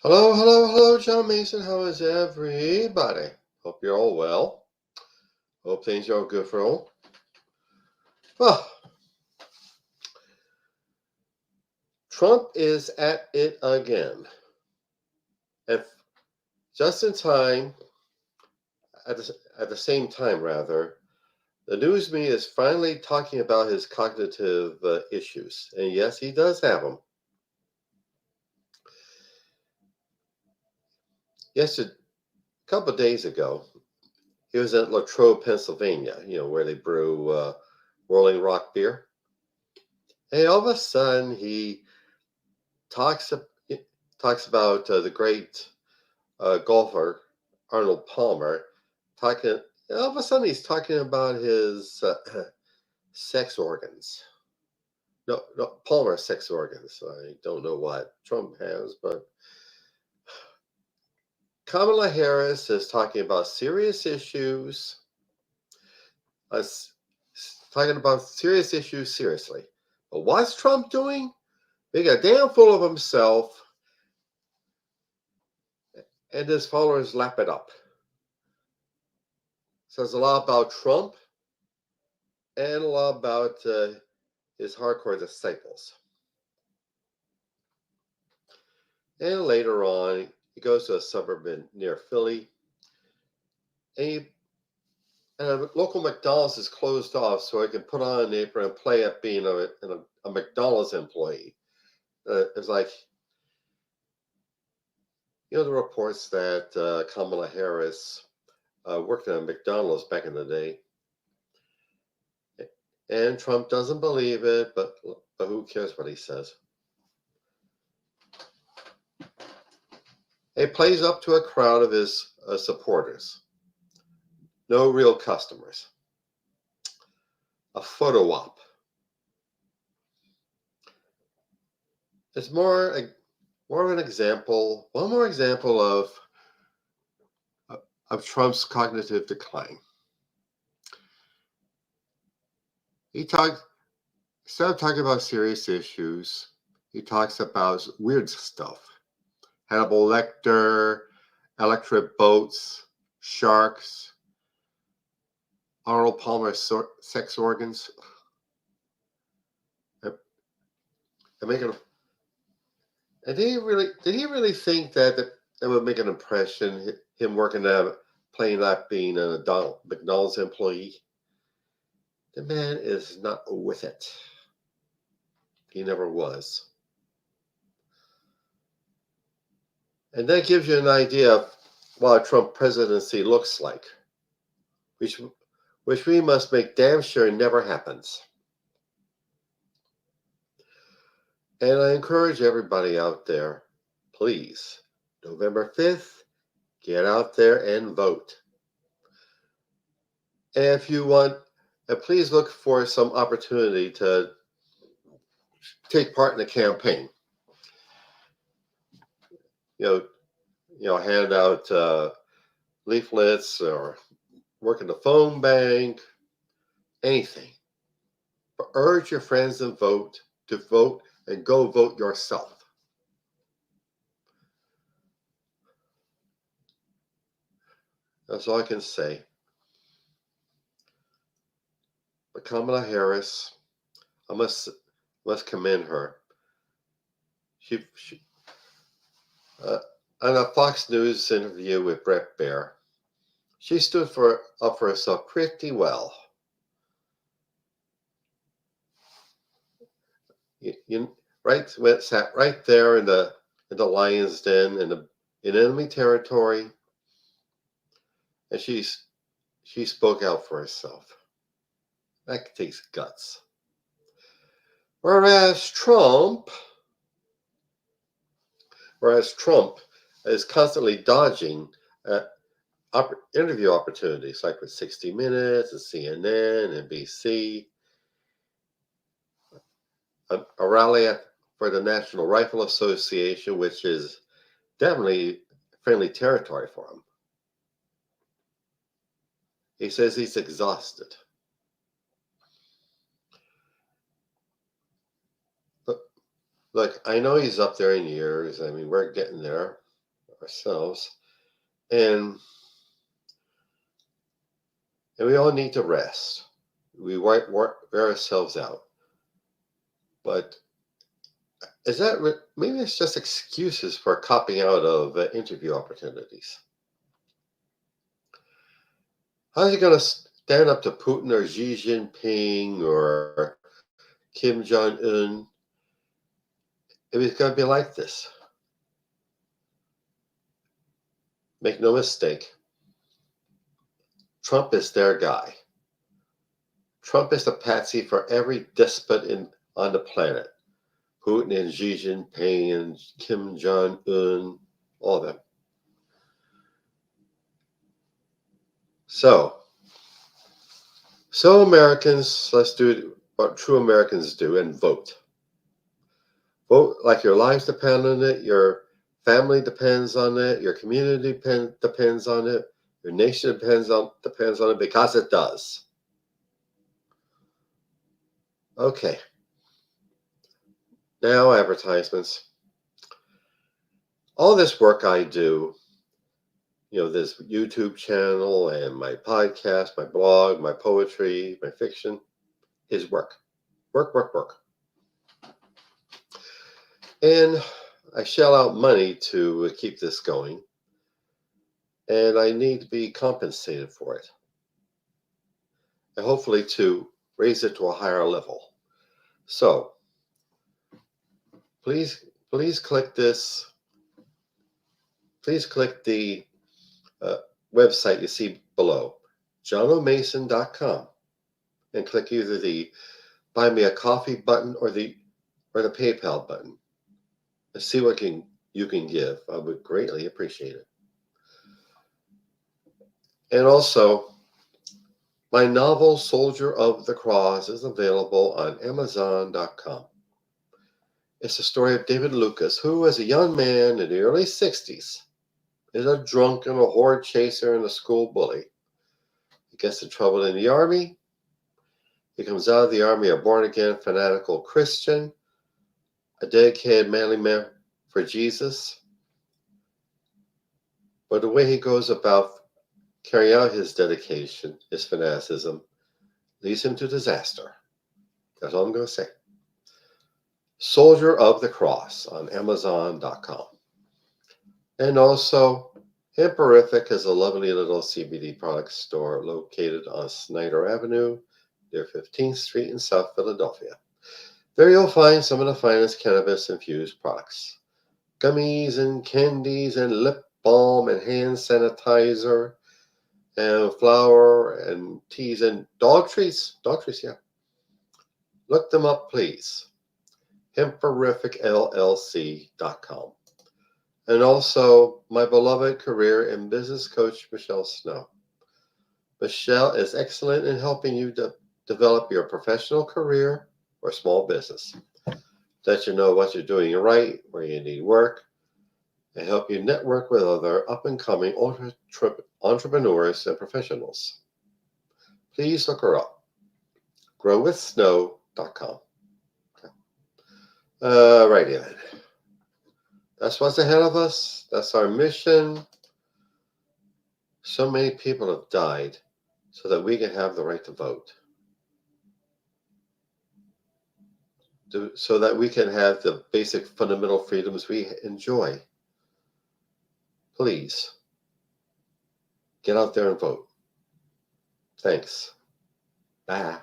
Hello, hello, hello, John Mason. How is everybody? Hope you're all well. Hope things are all good for all. Well, Trump is at it again. And just in time, at the same time, rather, the news media is finally talking about his cognitive issues. And yes, he does have them. Yesterday, a couple of days ago, he was at Latrobe, Pennsylvania, where they brew Rolling Rock beer. And all of a sudden, he talks talks about the great golfer Arnold Palmer. Talking All of a sudden, he's talking about his sex organs. No, no, Palmer's sex organs. I don't know what Trump has, but Kamala Harris is talking about serious issues. Uh, Talking about serious issues seriously. But what's Trump doing? Being a damn fool of himself, and his followers lap it up. Says a lot about Trump and a lot about his hardcore disciples. And later on, he goes to a suburb near Philly, and a local McDonald's is closed off so he can put on an apron and play at being a McDonald's employee. It's like, the reports that Kamala Harris worked at a McDonald's back in the day. And Trump doesn't believe it, but who cares what he says? He plays up to a crowd of his supporters. No real customers. A photo op. It's more of an example, one more example of Trump's cognitive decline. Instead of talking about serious issues, he talks about weird stuff. Hannibal Lecter, electric boats, sharks, Arnold Palmer's sex organs. And making And did he really think that would make an impression? Him working at playing that being an adult McDonald's employee. The man is not with it. He never was. And that gives you an idea of what a Trump presidency looks like, which we must make damn sure never happens. And I encourage everybody out there, please, November 5th, get out there and vote. And if you want, please look for some opportunity to take part in the campaign. Hand out leaflets or work in the phone bank, anything. But urge your friends to vote and go vote yourself. That's all I can say. But Kamala Harris, I must commend her. She on a Fox News interview with Bret Baier, she stood up for herself pretty well. Sat right there in the lion's den in enemy territory, and she spoke out for herself. That takes guts. Whereas Trump is constantly dodging interview opportunities, like with 60 Minutes and CNN, NBC, a rally for the National Rifle Association, which is definitely friendly territory for him. He says he's exhausted. Look, I know he's up there in years. I mean, we're getting there. ourselves, and we all need to rest. We wear ourselves out, but is that maybe it's just excuses for copping out of interview opportunities? How's he going to stand up to Putin or Xi Jinping or Kim Jong Un if he's going to be like this? Make no mistake, Trump is their guy. Trump is the patsy for every despot on the planet. Putin and Xi Jinping and Kim Jong Un, all of them. So Americans, let's do what true Americans do and vote. Vote like your lives depend on it, your family depends on it, your community depends on it, your nation depends on it, because it does. Okay. Now advertisements. All this work I do, this YouTube channel and my podcast, my blog, my poetry, my fiction, is work. Work. And I shell out money to keep this going, and I need to be compensated for it, and hopefully to raise it to a higher level. So please click this. Please click the website you see below, johnomason.com, and click either the Buy Me a Coffee button or the PayPal button. And see what you can give. I would greatly appreciate it. And also, my novel Soldier of the Cross is available on Amazon.com. It's the story of David Lucas, who, as a young man in the early 60s, is a drunken, a horde chaser, and a school bully. He gets in trouble in the army. He comes out of the army a born-again, fanatical Christian, a dedicated, manly man for Jesus. But the way he goes about carrying out his dedication, his fanaticism, leads him to disaster. That's all I'm going to say. Soldier of the Cross on Amazon.com. And also, Hemperific is a lovely little CBD product store located on Snyder Avenue near 15th Street in South Philadelphia. There you'll find some of the finest cannabis-infused products. Gummies and candies and lip balm and hand sanitizer and flour and teas and dog treats. Yeah. Look them up, please. HemperificLLC.com. And also, my beloved career and business coach, Michelle Snow. Michelle is excellent in helping you to develop your professional career or small business. Let you know what you're doing right, where you need work, and help you network with other up-and-coming entrepreneurs and professionals. Please look her up. growwithsnow.com. Righty then. That's what's ahead of us. That's our mission. So many people have died so that we can have the right to vote. So that we can have the basic fundamental freedoms we enjoy. Please, get out there and vote. Thanks. Bye.